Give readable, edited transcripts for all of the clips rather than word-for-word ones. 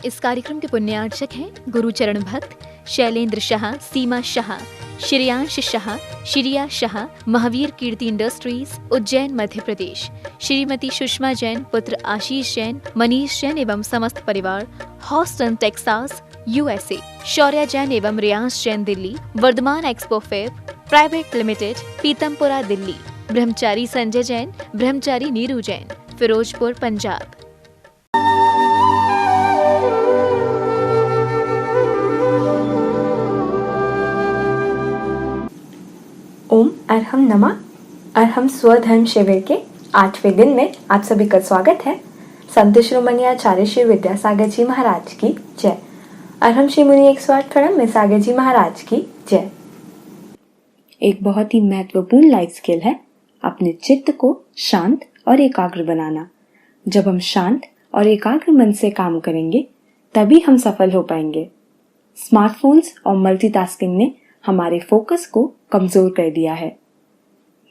इस कार्यक्रम के पुण्यार्चक हैं गुरुचरण भक्त, शैलेंद्र शाह, सीमा शाह, श्रेयांश शाह, श्रिया शाह, महावीर कीर्ति इंडस्ट्रीज, उज्जैन, मध्य प्रदेश, श्रीमती सुषमा जैन, पुत्र आशीष जैन, मनीष जैन एवं समस्त परिवार, Houston Texas, USA, Shaurya Jain एवं Riyansh Jain, Delhi, Vardhman expo fair private limited, Pitampura, Delhi, ब्रह्मचारी संजय जैन, ब्रह्मचारी नीरू जैन, फिरोजपुर, पंजाब। ओम अरहम नमः। अरहम स्वधर्म शिविर के 8वें दिन में आप सभी का स्वागत है। संत शिरोमणि आचार्य श्री विद्यासागर जी महाराज की जय। अरहम श्री मुनि 108 फणम में सागर जी महाराज की जय। एक बहुत ही महत्वपूर्ण लाइफ स्किल है अपने चित्त को शांत और एकाग्र बनाना। जब हम शांत और एकाग्र मन से काम करेंगे तभी हम सफल हो पाएंगे। स्मार्टफोन्स और मल्टीटास्किंग ने हमारे फोकस को कमजोर कर दिया है।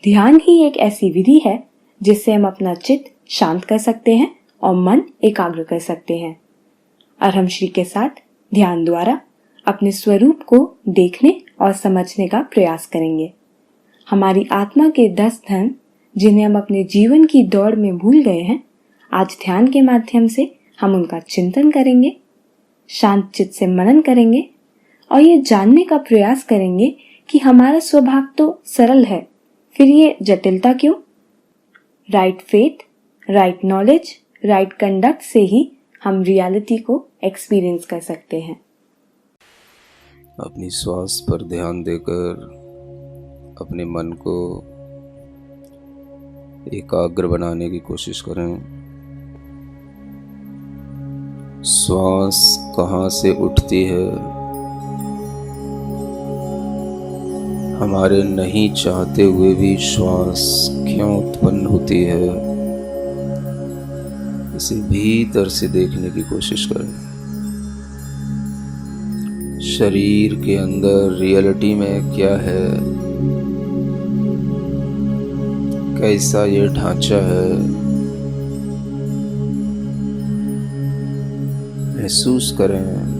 ध्यान ही एक ऐसी विधि है जिससे हम अपना चित्त शांत कर सकते हैं और मन एकाग्र कर सकते हैं। अरहम श्री के साथ ध्यान द्वारा अपने स्वरूप को देखने और समझने का प्रयास करेंगे। हमारी आत्मा के 10 धन जिन्हें हम अपने जीवन की दौड़ में भूल गए हैं, आज ध्यान के माध्यम से हम उनका चिंतन करेंगे, शांत चित्त से मनन करेंगे और ये जानने का प्रयास करेंगे कि हमारा स्वभाव तो सरल है, फिर ये जटिलता क्यों? Right faith, right knowledge, right conduct से ही हम रियलिटी को एक्सपीरियंस कर सकते हैं। अपनी श्वास पर ध्यान देकर अपने मन को एकाग्र बनाने की कोशिश करें। श्वास कहाँ से उठती है, हमारे नहीं चाहते हुए भी श्वास क्यों उत्पन्न होती है, इसे भीतर से देखने की कोशिश करें। शरीर के अंदर रियलिटी में क्या है, कैसा ये ढांचा है, महसूस करें।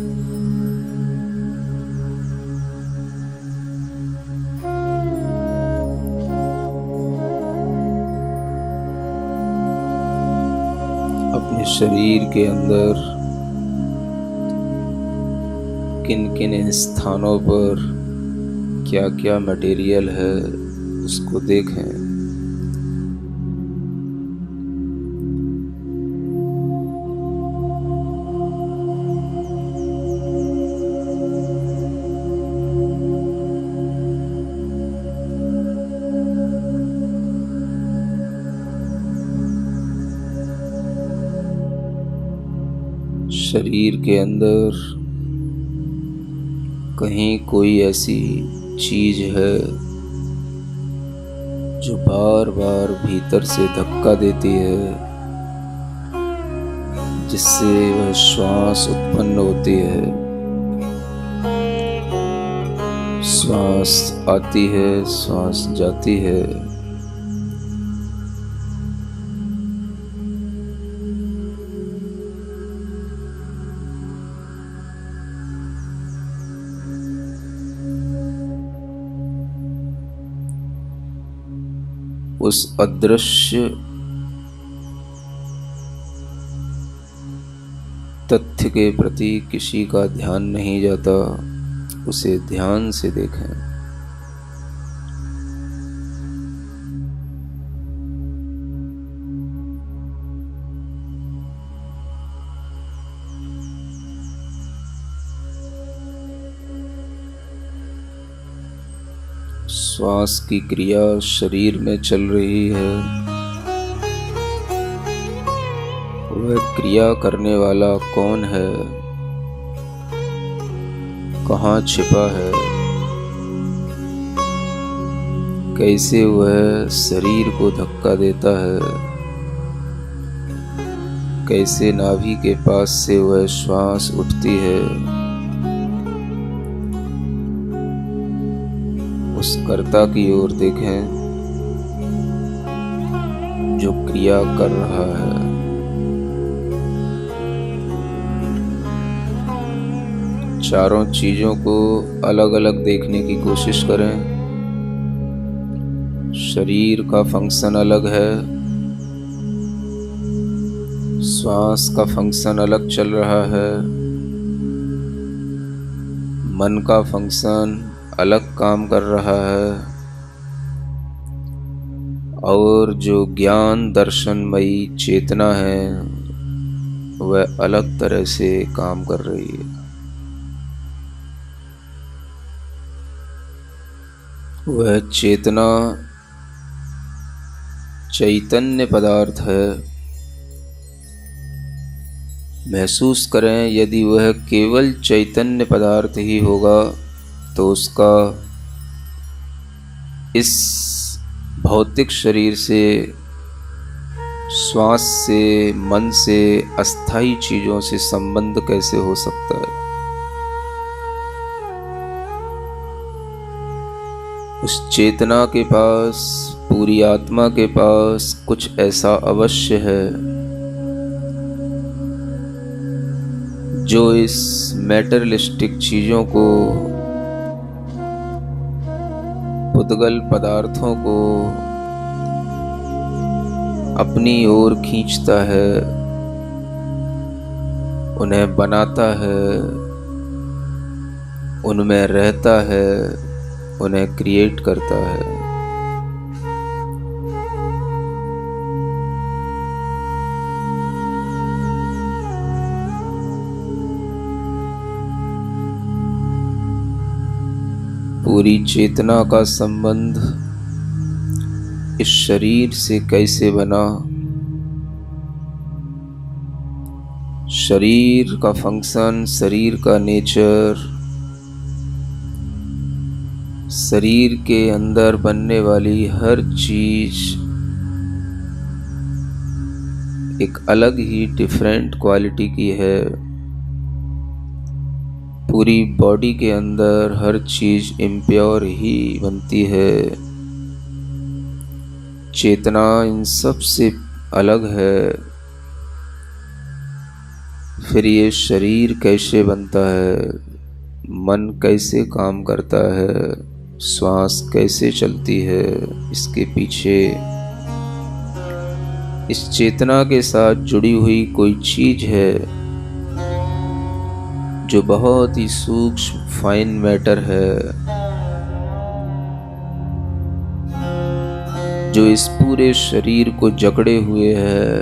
अपने शरीर के अंदर किन किन स्थानों पर क्या क्या मटेरियल है उसको देखें। शरीर के अंदर कहीं कोई ऐसी चीज है जो बार बार भीतर से धक्का देती है, जिससे वह श्वास उत्पन्न होती है। श्वास आती है, श्वास जाती है। उस अदृश्य तथ्य के प्रति किसी का ध्यान नहीं जाता, उसे ध्यान से देखें। श्वास की क्रिया शरीर में चल रही है, वह क्रिया करने वाला कौन है, कहाँ छिपा है, कैसे वह शरीर को धक्का देता है, कैसे नाभि के पास से वह श्वास उठती है। उस कर्ता की ओर देखें जो क्रिया कर रहा है। चारों चीजों को अलग अलग देखने की कोशिश करें। शरीर का फंक्शन अलग है, श्वास का फंक्शन अलग चल रहा है, मन का फंक्शन अलग काम कर रहा है, और जो ज्ञान दर्शनमयी चेतना है वह अलग तरह से काम कर रही है। वह चेतना चैतन्य पदार्थ है। महसूस करें, यदि वह केवल चैतन्य पदार्थ ही होगा तो उसका इस भौतिक शरीर से, श्वास से, मन से, अस्थाई चीजों से संबंध कैसे हो सकता है। उस चेतना के पास, पूरी आत्मा के पास कुछ ऐसा अवश्य है जो इस मैटेरियलिस्टिक चीजों को, पुद्गल पदार्थों को अपनी ओर खींचता है, उन्हें बनाता है, उनमें रहता है, उन्हें क्रिएट करता है। पूरी चेतना का संबंध इस शरीर से कैसे बना, शरीर का फंक्शन, शरीर का नेचर, शरीर के अंदर बनने वाली हर चीज एक अलग ही डिफरेंट क्वालिटी की है। पूरी बॉडी के अंदर हर चीज इम्प्योर ही बनती है। चेतना इन सब से अलग है। फिर ये शरीर कैसे बनता है, मन कैसे काम करता है, श्वास कैसे चलती है, इसके पीछे इस चेतना के साथ जुड़ी हुई कोई चीज है जो बहुत ही सूक्ष्म फाइन मैटर है, जो इस पूरे शरीर को जकड़े हुए है,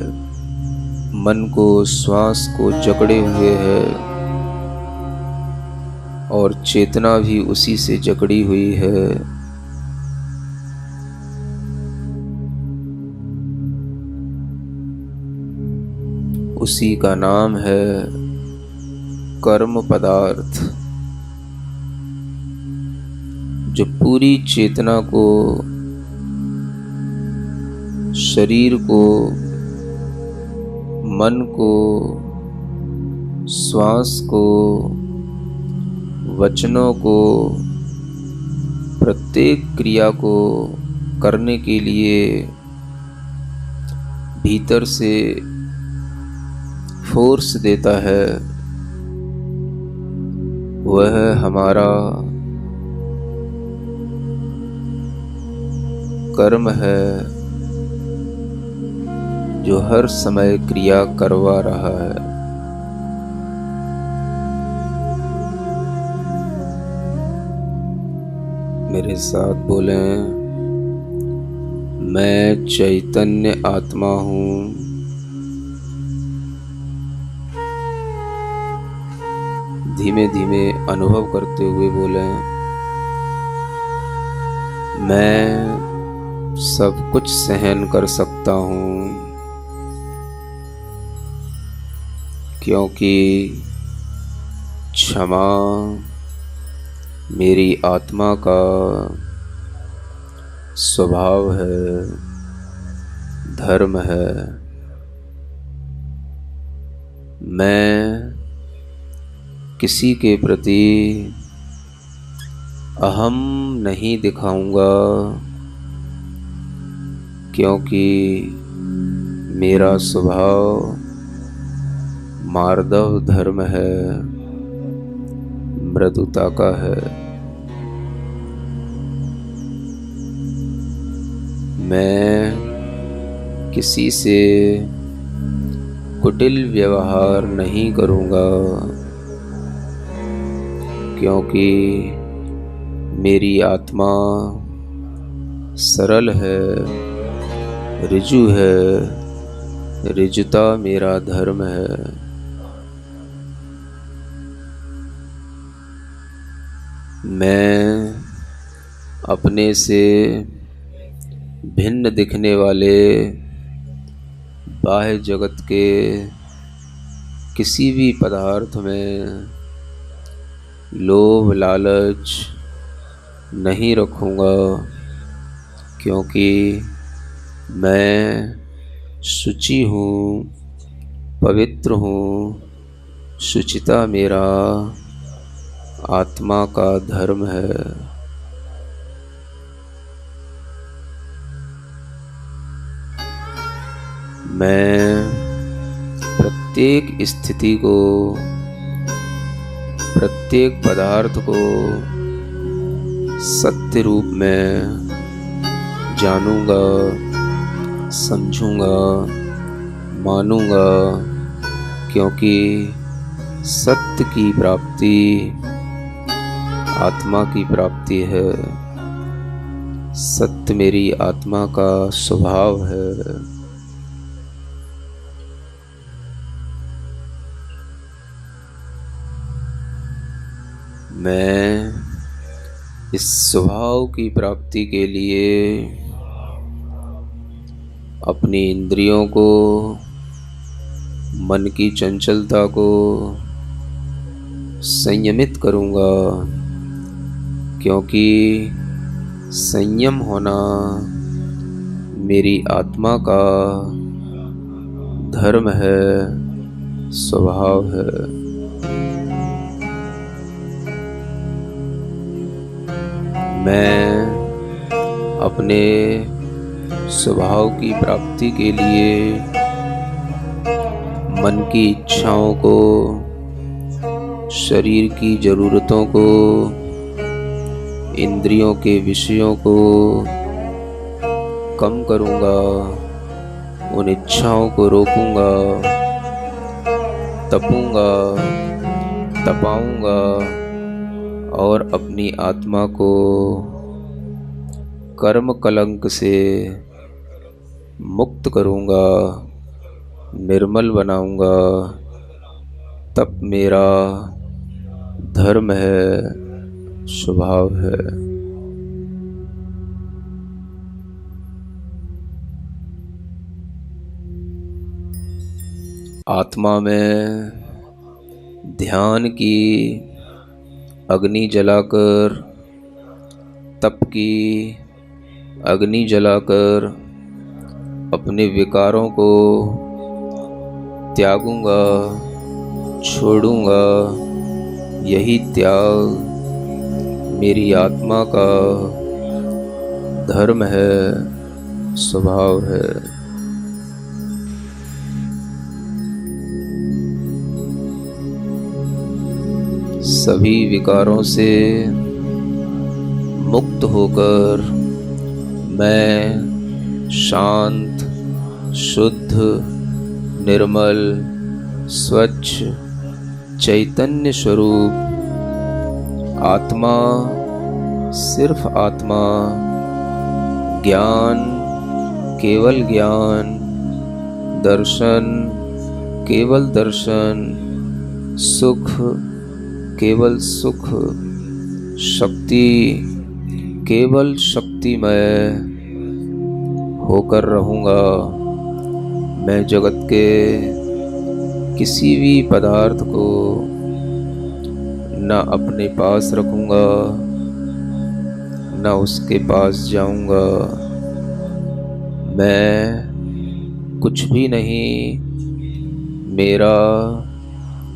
मन को, श्वास को जकड़े हुए है, और चेतना भी उसी से जकड़ी हुई है। उसी का नाम है कर्म पदार्थ, जो पूरी चेतना को, शरीर को, मन को, श्वास को, वचनों को, प्रत्येक क्रिया को करने के लिए भीतर से फोर्स देता है, वह हमारा कर्म है जो हर समय क्रिया करवा रहा है। मेरे साथ बोलें, मैं चैतन्य आत्मा हूँ। धीमे धीमे अनुभव करते हुए बोलें, मैं सब कुछ सहन कर सकता हूँ, क्योंकि क्षमा मेरी आत्मा का स्वभाव है, धर्म है। मैं किसी के प्रति अहम नहीं दिखाऊंगा, क्योंकि मेरा स्वभाव मार्दव धर्म है। मृदुता का है। मैं किसी से कुटिल व्यवहार नहीं करूँगा, क्योंकि मेरी आत्मा सरल है, ऋजु है। ऋजुता मेरा धर्म है। मैं अपने से भिन्न दिखने वाले बाह्य जगत के किसी भी पदार्थ में लोभ लालच नहीं रखूँगा, क्योंकि मैं शुचि हूँ, पवित्र हूँ। शुचिता मेरा आत्मा का धर्म है। मैं प्रत्येक स्थिति को, प्रत्येक पदार्थ को सत्य रूप में जानूंगा, समझूंगा, मानूंगा, क्योंकि सत्य की प्राप्ति आत्मा की प्राप्ति है। सत्य मेरी आत्मा का स्वभाव है। मैं इस स्वभाव की प्राप्ति के लिए अपनी इंद्रियों को, मन की चंचलता को संयमित करूँगा, क्योंकि संयम होना मेरी आत्मा का धर्म है, स्वभाव है। मैं अपने स्वभाव की प्राप्ति के लिए मन की इच्छाओं को, शरीर की ज़रूरतों को, इंद्रियों के विषयों को कम करूँगा, उन इच्छाओं को रोकूँगा, तपूँगा, तपाऊँगा और अपनी आत्मा को कर्म कलंक से मुक्त करूँगा, निर्मल बनाऊँगा। तप मेरा धर्म है, स्वभाव है। आत्मा में ध्यान की अग्नि जलाकर, तप की अग्नि जलाकर अपने विकारों को त्यागूंगा, छोड़ूंगा। यही त्याग मेरी आत्मा का धर्म है, स्वभाव है। सभी विकारों से मुक्त होकर मैं शांत, शुद्ध, निर्मल, स्वच्छ, चैतन्य स्वरूप आत्मा, सिर्फ आत्मा, ज्ञान, केवल ज्ञान, दर्शन, केवल दर्शन, सुख, केवल सुख, शक्ति, केवल शक्तिमय होकर रहूँगा। मैं जगत के किसी भी पदार्थ को न अपने पास रखूँगा, न उसके पास जाऊँगा। मैं कुछ भी नहीं, मेरा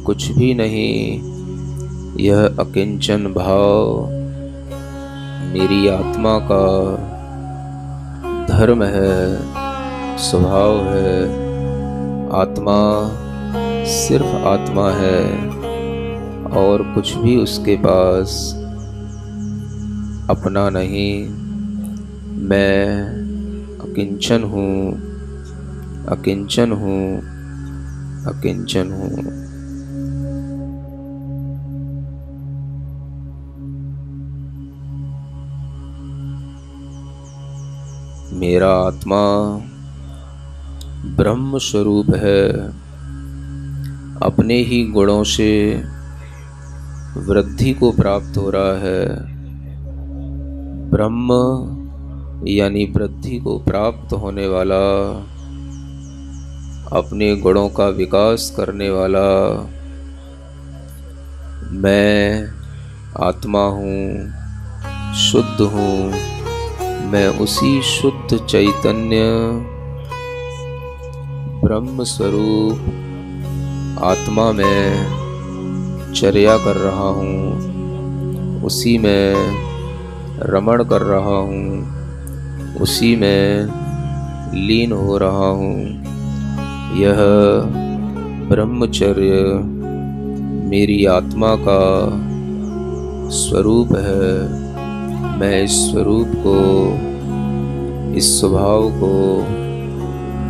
कुछ भी नहीं। यह अकिंचन भाव मेरी आत्मा का धर्म है, स्वभाव है। आत्मा सिर्फ आत्मा है और कुछ भी उसके पास अपना नहीं। मैं अकिंचन हूँ, अकिंचन हूँ, अकिंचन हूँ। मेरा आत्मा ब्रह्म स्वरूप है, अपने ही गुणों से वृद्धि को प्राप्त हो रहा है। ब्रह्म यानी वृद्धि को प्राप्त होने वाला, अपने गुणों का विकास करने वाला मैं आत्मा हूँ, शुद्ध हूँ। मैं उसी शुद्ध चैतन्य ब्रह्म स्वरूप आत्मा में चर्या कर रहा हूँ, उसी में रमण कर रहा हूँ, उसी में लीन हो रहा हूँ। यह ब्रह्मचर्य मेरी आत्मा का स्वरूप है। मैं इस स्वरूप को, इस स्वभाव को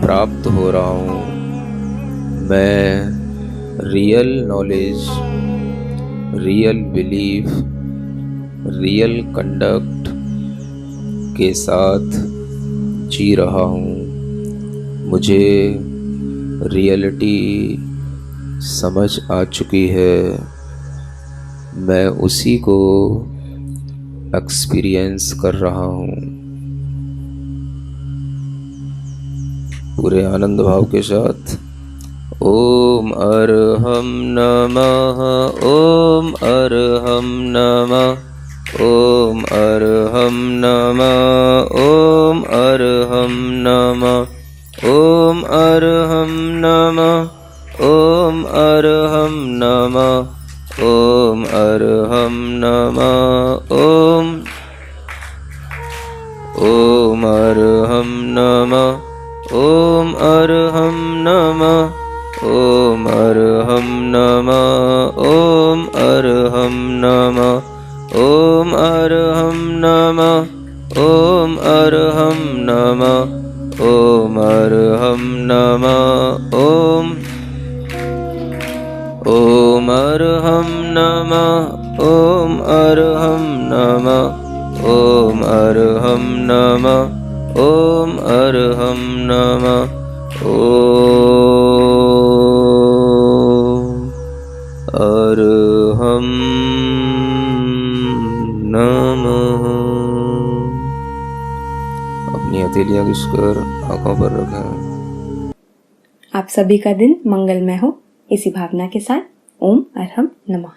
प्राप्त हो रहा हूँ। मैं real knowledge, real belief, real conduct के साथ जी रहा हूँ। मुझे रियलिटी समझ आ चुकी है। मैं उसी को एक्सपीरियंस कर रहा हूँ। पूरे आनंद भाव के साथ ओम अरहम नमः, ओम अरहम नमः, ओम अरहम नमः, ओम अरहम नमः, ओम अरहम नमः, ओम अरहम नमः, ओम अरहम नमः, ओम अरहम नमः, ओम अरहम नमः, ओम अरहम नमः, ओम अरहम नमः, ओम अरहम नमः, ओम अरहम नमः, ओम अरहम नमः, ओम अरहम नमः, ओम अरहम नमः, ओम अरहम नमः, ओम अरहम नमः, ओम अरहम नमः। अपनी हथेलियां घिसकर आंखों पर रखें। आप सभी का दिन मंगलमय हो, इसी भावना के साथ ओम अरहम नमः।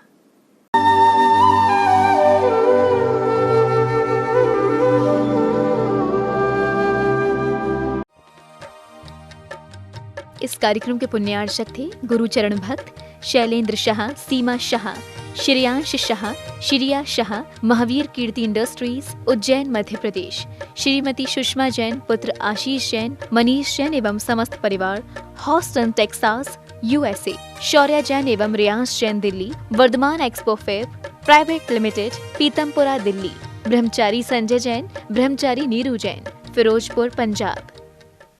इस कार्यक्रम के पुण्यार्चक थे गुरुचरण भक्त शैलेंद्र शाह, सीमा शाह, श्रेयांश शाह, श्रिया शाह, महावीर कीर्ति इंडस्ट्रीज, उज्जैन, मध्य प्रदेश। श्रीमती सुषमा जैन, पुत्र आशीष जैन, मनीष जैन एवं समस्त परिवार, Houston, Texas, USA। Shaurya Jain एवं Riyansh Jain, Delhi. Vardhman expo fab private limited, Pitampura, Delhi. ब्रह्मचारी संजय जैन, ब्रह्मचारी नीरू जैन, फिरोजपुर, पंजाब।